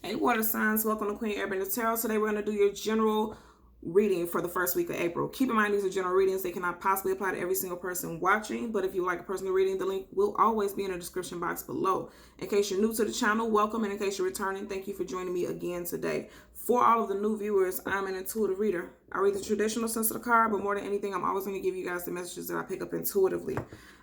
Hey, water signs, welcome to Queen Urban Tarot. Today we're going to do your general reading for the first week of April. Keep in mind these are general readings. They cannot possibly apply to every single person watching, but if you like a personal reading, the link will always be in the description box below. In case you're new to the channel, welcome, and in case you're returning, thank you for joining me again today. For all of the new viewers, I'm an intuitive reader. I read the traditional sense of the card, but more than anything, I'm always going to give you guys the messages that I pick up intuitively.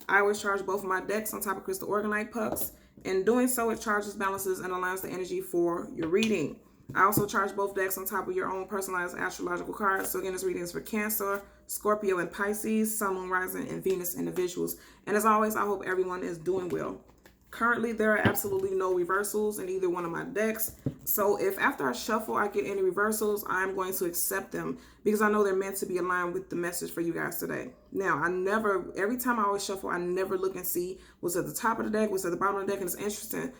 I always charge both of my decks on top of crystal organite pucks. In doing so, it charges, balances, and aligns the energy for your reading. I also charge both decks on top of your own personalized astrological cards. So again, this reading is for Cancer, Scorpio, and Pisces, Sun, Moon, Rising, and Venus individuals. And as always, I hope everyone is doing well. Currently, there are absolutely no reversals in either one of my decks. So if after I shuffle, I get any reversals, I'm going to accept them because I know they're meant to be aligned with the message for you guys today. Now, every time I always shuffle, I never look and see what's at the top of the deck, what's at the bottom of the deck. And it's interesting.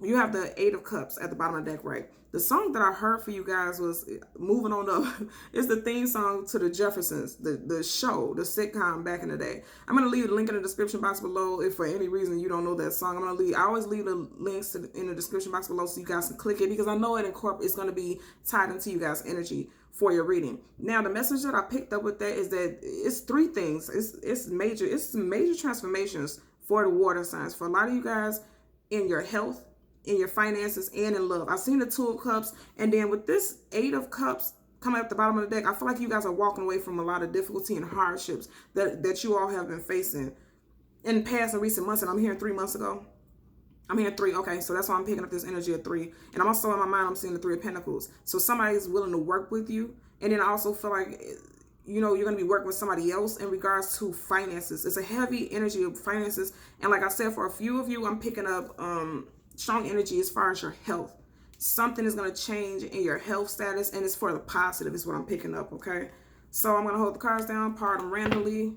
You have the Eight of Cups at the bottom of the deck, right? The song that I heard for you guys was Moving On Up. It's the theme song to the Jeffersons, the show, the sitcom back in the day. I'm going to leave the link in the description box below if for any reason you don't know that song. I always leave the links in the description box below so you guys can click it because I know it's going to be tied into you guys' energy for your reading. Now, the message that I picked up with that is that it's three things. It's major transformations for the water signs. For a lot of you guys in your health, in your finances, and in love. I've seen the Two of Cups, and then with this Eight of Cups coming at the bottom of the deck, I feel like you guys are walking away from a lot of difficulty and hardships that you all have been facing in past and recent months. And I'm hearing 3 months ago. I'm hearing three. Okay, so that's why I'm picking up this energy of three. And I'm also in my mind, I'm seeing the Three of Pentacles. So somebody's willing to work with you. And then I also feel like, you're going to be working with somebody else in regards to finances. It's a heavy energy of finances. And like I said, for a few of you, I'm picking up strong energy as far as your health. Something is going to change in your health status, and it's for the positive is what I'm picking up, okay? So I'm going to hold the cards down, part them randomly.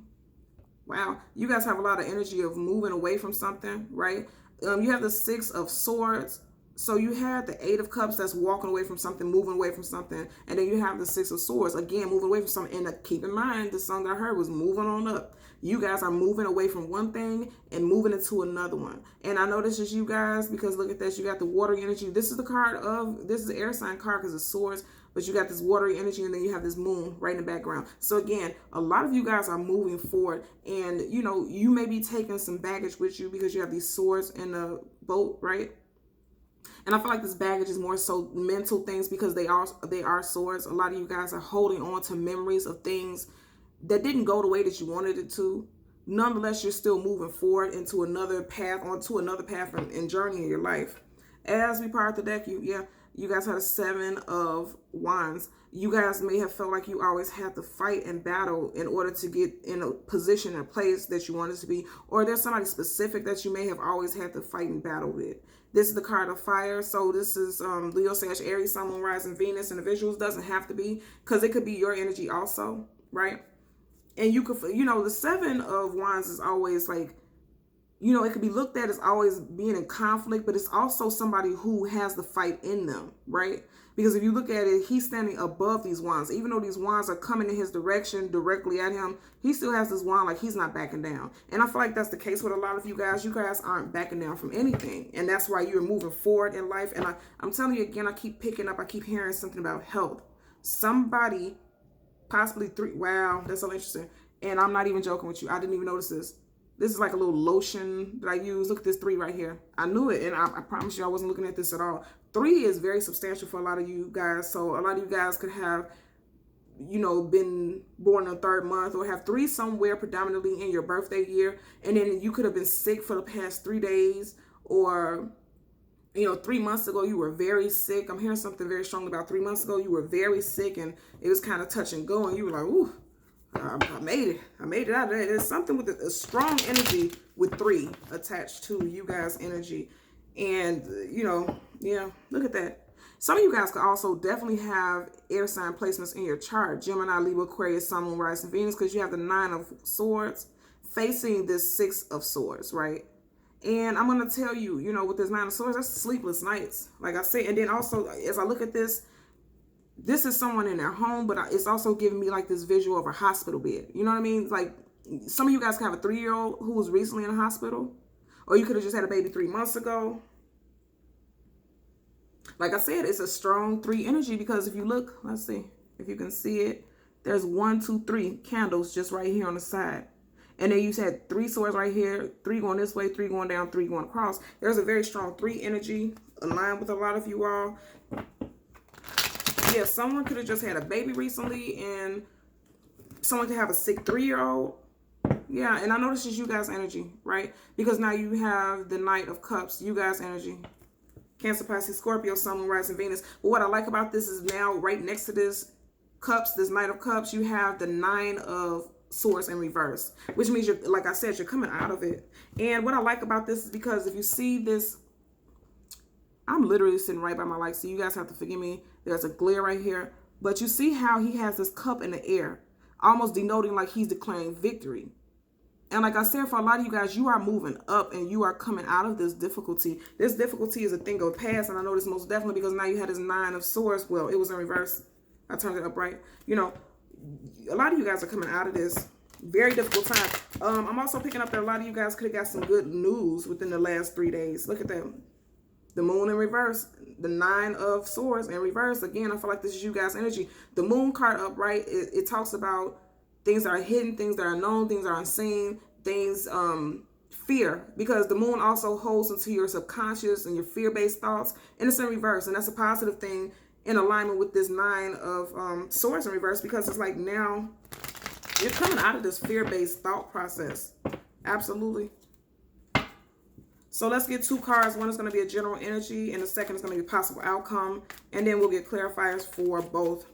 Wow, you guys have a lot of energy of moving away from something, right? You have the Six of Swords. So you have the Eight of Cups that's walking away from something, moving away from something. And then you have the Six of Swords, again, moving away from something. And keep in mind, the song that I heard was Moving On Up. You guys are moving away from one thing and moving into another one. And I know this is you guys because look at this. You got the water energy. This is the air sign card because it's swords. But you got this watery energy and then you have this moon right in the background. So again, a lot of you guys are moving forward. And, you may be taking some baggage with you because you have these swords in the boat, right? And I feel like this baggage is more so mental things because they are swords. A lot of you guys are holding on to memories of things that didn't go the way that you wanted it to. Nonetheless, you're still moving forward into another path, and journey in your life. As we part the deck, you guys had a Seven of Wands. You guys may have felt like you always had to fight and battle in order to get in a position and place that you wanted to be. Or there's somebody specific that you may have always had to fight and battle with. This is the card of fire. So this is Leo, Sag, Aries, Sun, Moon, Rising, Venus, and the visuals. Doesn't have to be because it could be your energy also, right? And you could, the Seven of Wands is always like, it could be looked at as always being in conflict, but it's also somebody who has the fight in them, right? Because if you look at it, he's standing above these wands. Even though these wands are coming in his direction, directly at him, he still has this wand like he's not backing down. And I feel like that's the case with a lot of you guys. You guys aren't backing down from anything. And that's why you're moving forward in life. And I'm telling you again, I keep hearing something about health. Somebody, possibly three, wow, that's so interesting. And I'm not even joking with you. I didn't even notice this. This is like a little lotion that I use. Look at this three right here. I knew it, and I promise you I wasn't looking at this at all. Three is very substantial for a lot of you guys. So a lot of you guys could have, been born in the third month or have three somewhere predominantly in your birthday year. And then you could have been sick for the past 3 days or, 3 months ago you were very sick. I'm hearing something very strong about 3 months ago. You were very sick and it was kind of touch and go. And you were like, ooh. I made it. I made it out of there. There's something with a strong energy with three attached to you guys' energy. And, look at that. Some of you guys could also definitely have air sign placements in your chart. Gemini, Libra, Aquarius, Sun, Moon, Rising, Venus, because you have the Nine of Swords facing this Six of Swords, right? And I'm going to tell you, with this Nine of Swords, that's sleepless nights, like I said. And then also, as I look at this is someone in their home, but it's also giving me like this visual of a hospital bed. You know what I mean? Like some of you guys can have a 3-year-old who was recently in a hospital, or you could have just had a baby 3 months ago. Like I said, it's a strong 3 energy because if you look, let's see if you can see it. There's 1, 2, 3 candles just right here on the side. And then you had 3 swords right here, 3 going this way, 3 going down, 3 going across. There's a very strong 3 energy aligned with a lot of you all. Yeah, someone could have just had a baby recently, and someone could have a sick 3-year-old. Yeah, and I know this is you guys' energy, right? Because now you have the Knight of Cups, you guys' energy. Cancer, Pisces, Scorpio, Sun, Moon, Rising, Venus. But what I like about this is now right next to this Cups, this Knight of Cups, you have the 9 of Swords in reverse, which means you're, like I said, you're coming out of it. And what I like about this is because if you see this, I'm literally sitting right by my light, so you guys have to forgive me. There's a glare right here. But you see how he has this cup in the air, almost denoting like he's declaring victory. And like I said, for a lot of you guys, you are moving up and you are coming out of this difficulty. This difficulty is a thing of the past. And I know this most definitely because now you had this 9 of Swords. Well, it was in reverse. I turned it upright. You know, a lot of you guys are coming out of this very difficult time. I'm also picking up that a lot of you guys could have got some good news within the last 3 days. Look at that. The Moon in reverse, the 9 of Swords in reverse. Again, I feel like this is you guys' energy. The Moon card upright, it talks about things that are hidden, things that are known, things that are unseen, things, fear. Because the Moon also holds into your subconscious and your fear-based thoughts. And it's in reverse. And that's a positive thing in alignment with this 9 of Swords in reverse. Because it's like now you're coming out of this fear-based thought process. Absolutely. So let's get 2 cards. One is going to be a general energy, and the second is going to be a possible outcome. And then we'll get clarifiers for both.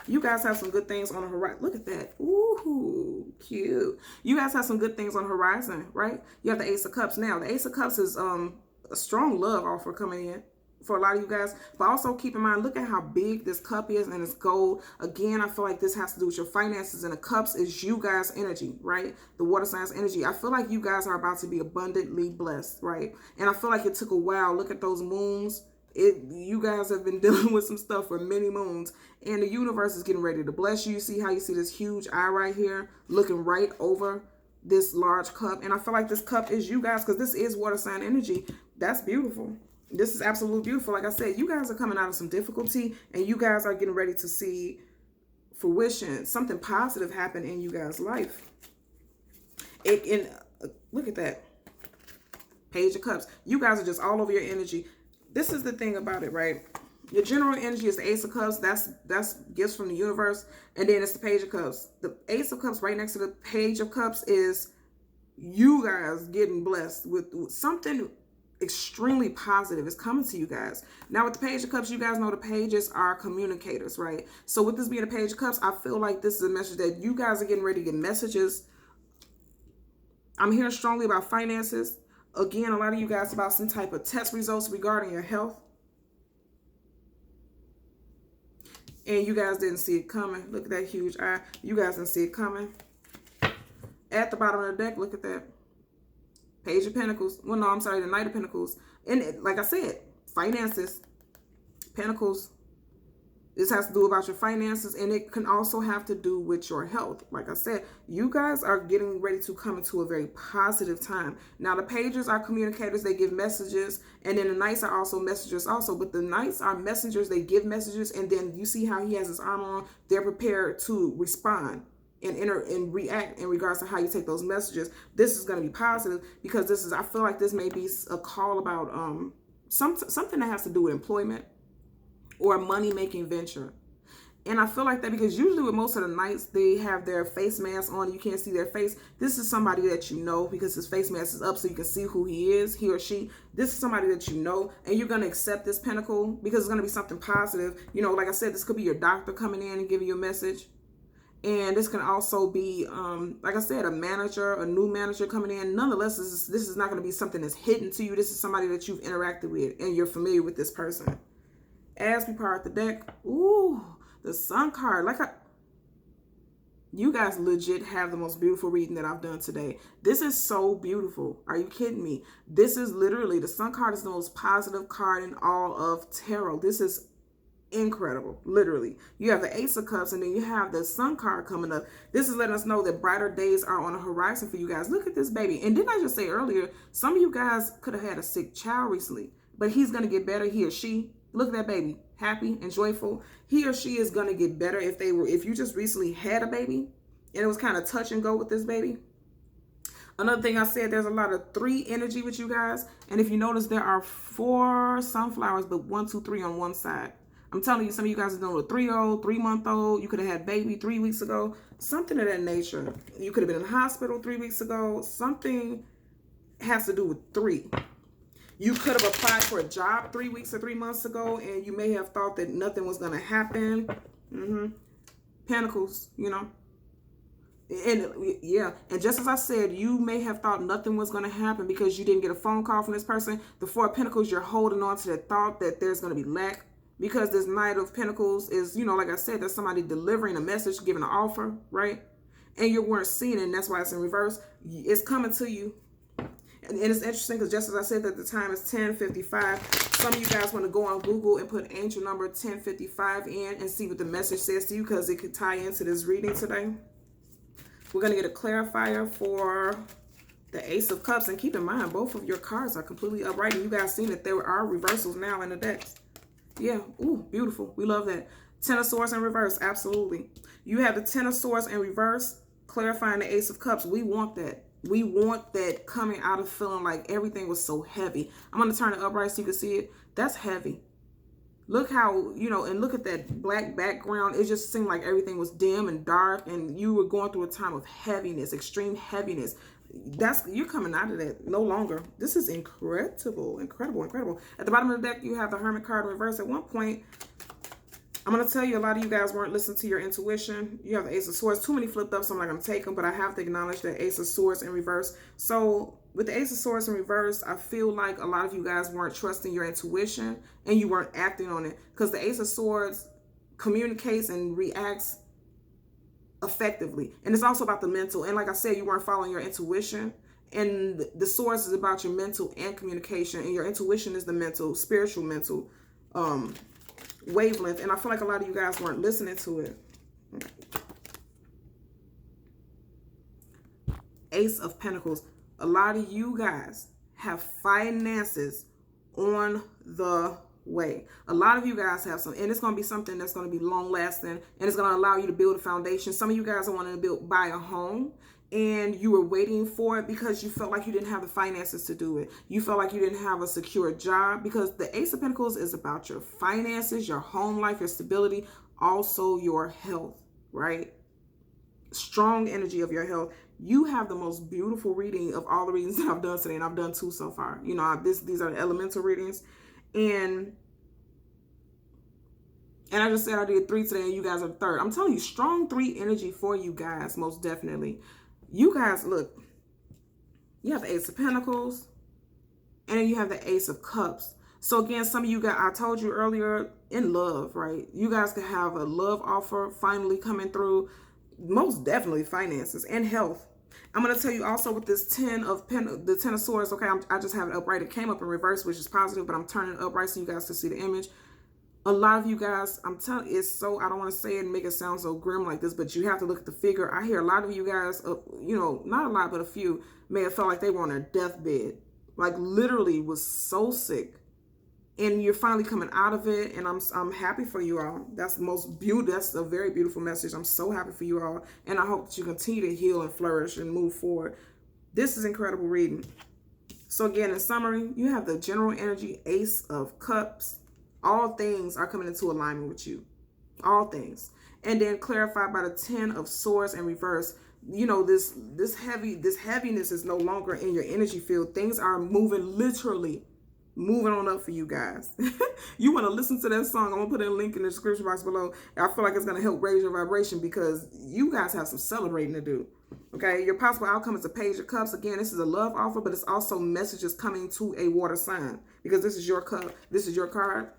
You guys have some good things on the horizon. Look at that. Ooh, cute. You guys have some good things on the horizon, right? You have the Ace of Cups. Now, the Ace of Cups is a strong love offer coming in for a lot of you guys. But also keep in mind, look at how big this cup is and it's gold. Again, I feel like this has to do with your finances, and the cups is you guys' energy, right? The water signs energy. I feel like you guys are about to be abundantly blessed, right? And I feel like it took a while. Look at those moons. You guys have been dealing with some stuff for many moons, and the universe is getting ready to bless you. See how you see this huge eye right here looking right over this large cup? And I feel like this cup is you guys, because this is water sign energy. That's beautiful. This is absolutely beautiful. Like I said, you guys are coming out of some difficulty, and you guys are getting ready to see fruition, something positive happen in you guys' life. Look at that. Page of Cups. You guys are just all over your energy. This is the thing about it, right? Your general energy is the Ace of Cups. That's gifts from the universe. And then it's the Page of Cups. The Ace of Cups right next to the Page of Cups is you guys getting blessed with something extremely positive is coming to you guys. Now with the Page of Cups, you guys know the pages are communicators, right? So with this being a Page of Cups, I feel like this is a message that you guys are getting ready to get messages. I'm hearing strongly about finances. Again, a lot of you guys about some type of test results regarding your health. And you guys didn't see it coming. Look at that huge eye. You guys didn't see it coming. At the bottom of the deck, look at that. Page of Pentacles. Well, no, I'm sorry, the Knight of Pentacles. And like I said, finances, Pentacles. This has to do about your finances, and it can also have to do with your health. Like I said, you guys are getting ready to come into a very positive time. Now, the pages are communicators. They give messages, and then the Knights are also messengers also. But the Knights are messengers. They give messages, and then you see how he has his armor on. They're prepared to respond and react in regards to how you take those messages. This is going to be positive because this is, I feel like this may be a call about something that has to do with employment or a money-making venture. And I feel like that because usually with most of the Knights, they have their face mask on. You can't see their face. This is somebody that you know because his face mask is up so you can see who he is, he or she. This is somebody that you know, and you're going to accept this Pentacle because it's going to be something positive. You know, like I said, this could be your doctor coming in and giving you a message. And this can also be, like I said, a manager, a new manager coming in. Nonetheless, this is not going to be something that's hidden to you. This is somebody that you've interacted with and you're familiar with this person. As we part the deck, ooh, the Sun card. You guys legit have the most beautiful reading that I've done today. This is so beautiful. Are you kidding me? This is literally, the Sun card is the most positive card in all of tarot. This is incredible, literally. You have the Ace of Cups, and then you have the Sun card coming up. This is letting us know that brighter days are on the horizon for you guys. Look at this baby. And didn't I just say earlier, some of you guys could have had a sick child recently, but he's going to get better, he or she. Look at that baby, happy and joyful. He or she is going to get better if you just recently had a baby and it was kind of touch and go with this baby. Another thing I said, there's a lot of 3 energy with you guys. And if you notice, there are 4 sunflowers, but 1, 2, 3 on one side. I'm telling you, some of you guys are dealing with a 3-year-old, 3-month-old. You could have had baby 3 weeks ago. Something of that nature. You could have been in the hospital 3 weeks ago. Something has to do with 3. You could have applied for a job 3 weeks or 3 months ago, and you may have thought that nothing was going to happen. Pentacles, you know. And yeah, and just as I said, you may have thought nothing was going to happen because you didn't get a phone call from this person. The 4 of Pentacles, you're holding on to the thought that there's going to be lack, because this Knight of Pentacles is, you know, like I said, there's somebody delivering a message, giving an offer, right? And you weren't seeing it, and that's why it's in reverse. It's coming to you. And it's interesting because just as I said that the time is 10:55, some of you guys want to go on Google and put angel number 1055 in and see what the message says to you, because it could tie into this reading today. We're going to get a clarifier for the Ace of Cups. And keep in mind, both of your cards are completely upright. And you guys seen that there are reversals now in the decks. Yeah. Ooh, beautiful. We love that. 10 of Swords in reverse. Absolutely. You have the 10 of Swords in reverse, clarifying the Ace of Cups. We want that. We want that coming out of feeling like everything was so heavy. I'm going to turn it upright so you can see it. That's heavy. Look how, you know, and look at that black background. It just seemed like everything was dim and dark, and you were going through a time of heaviness, extreme heaviness. You're coming out of that no longer. This is incredible, incredible, incredible. At the bottom of the deck, you have the Hermit card in reverse. At one point, I'm going to tell you, a lot of you guys weren't listening to your intuition. You have the Ace of Swords. Too many flipped up, so I'm not going to take them, but I have to acknowledge that Ace of Swords in reverse. So with the Ace of Swords in reverse, I feel like a lot of you guys weren't trusting your intuition and you weren't acting on it, because the Ace of Swords communicates and reacts effectively. And it's also about the mental. And like I said, you weren't following your intuition. And the Swords is about your mental and communication. And your intuition is the mental, spiritual mental wavelength. And I feel like a lot of you guys weren't listening to it. Ace of Pentacles. A lot of you guys have finances on the way. A lot of you guys have some, and it's going to be something that's going to be long lasting, and it's going to allow you to build a foundation. Some of you guys are wanting to buy a home, and you were waiting for it because you felt like you didn't have the finances to do it. You felt like you didn't have a secure job, because the Ace of Pentacles is about your finances, your home life, your stability, also your health, right? Strong energy of your health. You have the most beautiful reading of all the readings that I've done today, and I've done 2 so far. You know, these are the elemental readings, and I just said I did 3 today, and you guys are the 3rd. I'm telling you, strong 3 energy for you guys, most definitely. You guys, look, you have the Ace of Pentacles, and then you have the Ace of Cups. So again, some of you guys, I told you earlier, in love, right? You guys could have a love offer finally coming through. Most definitely finances and health. I'm going to tell you also with this the 10 of Swords, okay, I just have it upright. It came up in reverse, which is positive, but I'm turning it upright so you guys can see the image. A lot of you guys, I'm telling you, it's so, I don't want to say it and make it sound so grim like this, but you have to look at the figure. I hear a lot of you guys, you know, not a lot, but a few may have felt like they were on their deathbed. Like literally was so sick. And you're finally coming out of it, and I'm happy for you all. That's the most beautiful. That's a very beautiful message. I'm so happy for you all, and I hope that you continue to heal and flourish and move forward. This is incredible reading. So again, in summary, you have the general energy, Ace of Cups. All things are coming into alignment with you. All things, and then clarified by the 10 of Swords in reverse. You know, this heaviness is no longer in your energy field. Things are moving literally. Moving on up for you guys. You want to listen to that song? I'm going to put a link in the description box below. I feel like it's going to help raise your vibration, because you guys have some celebrating to do. Okay, your possible outcome is a Page of Cups. Again, this is a love offer, but it's also messages coming to a water sign, because this is your cup. This is your card.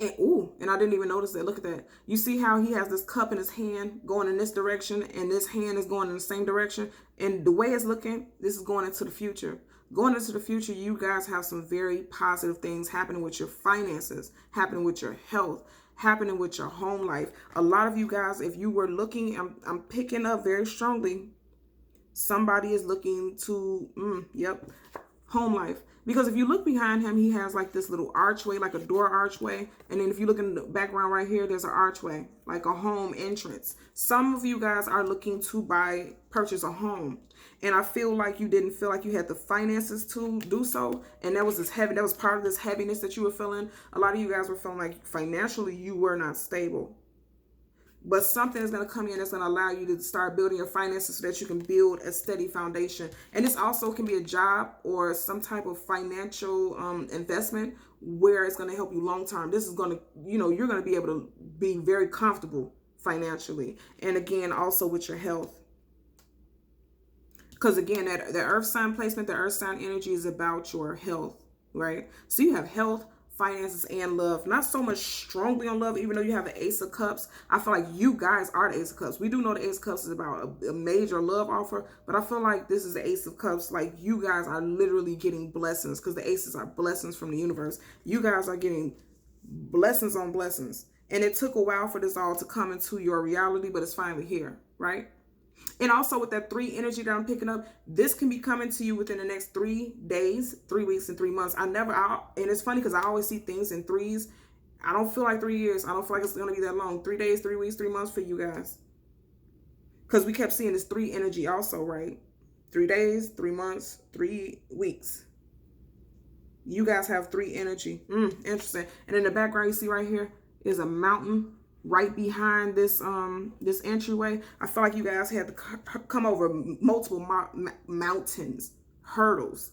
And ooh, and I didn't even notice that. Look at that. You see how he has this cup in his hand going in this direction, and this hand is going in the same direction. And the way it's looking, this is going into the future. Going into the future, you guys have some very positive things happening with your finances, happening with your health, happening with your home life. A lot of you guys, if you were looking, I'm picking up very strongly, somebody is looking to, home life. Because if you look behind him, he has like this little archway, like a door archway. And then if you look in the background right here, there's an archway, like a home entrance. Some of you guys are looking to purchase a home. And I feel like you didn't feel like you had the finances to do so. And that was that was part of this heaviness that you were feeling. A lot of you guys were feeling like financially you were not stable. But something is going to come in that's going to allow you to start building your finances so that you can build a steady foundation. And this also can be a job or some type of financial investment where it's going to help you long term. This is going to, you're going to be able to be very comfortable financially. And again, also with your health. Because again, the earth sign placement, the earth sign energy is about your health, right? So you have health, finances, and love. Not so much strongly on love, even though you have the Ace of Cups. I feel like you guys are the Ace of Cups. We do know the Ace of Cups is about a major love offer, but I feel like this is the Ace of Cups. Like you guys are literally getting blessings because the aces are blessings from the universe. You guys are getting blessings on blessings. And it took a while for this all to come into your reality, but it's finally here, right? And also with that 3 energy that I'm picking up, this can be coming to you within the next 3 days, 3 weeks, and 3 months. And it's funny because I always see things in threes. I don't feel like 3 years. I don't feel like it's going to be that long. 3 days, 3 weeks, 3 months for you guys. Because we kept seeing this 3 energy also, right? 3 days, 3 months, 3 weeks. You guys have 3 energy. Interesting. And in the background you see right here is a mountain. Right behind this this entryway. I feel like you guys had to come over multiple mountains, hurdles.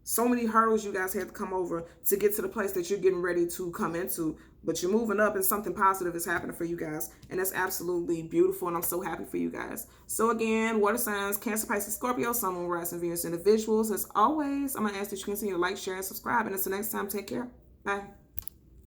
So many hurdles you guys had to come over to get to the place that you're getting ready to come into. But you're moving up and something positive is happening for you guys. And that's absolutely beautiful. And I'm so happy for you guys. So again, water signs, Cancer, Pisces, Scorpio, Sun, Moon, Rising, Venus individuals. As always, I'm going to ask that you continue to like, share, and subscribe. And until next time, take care. Bye.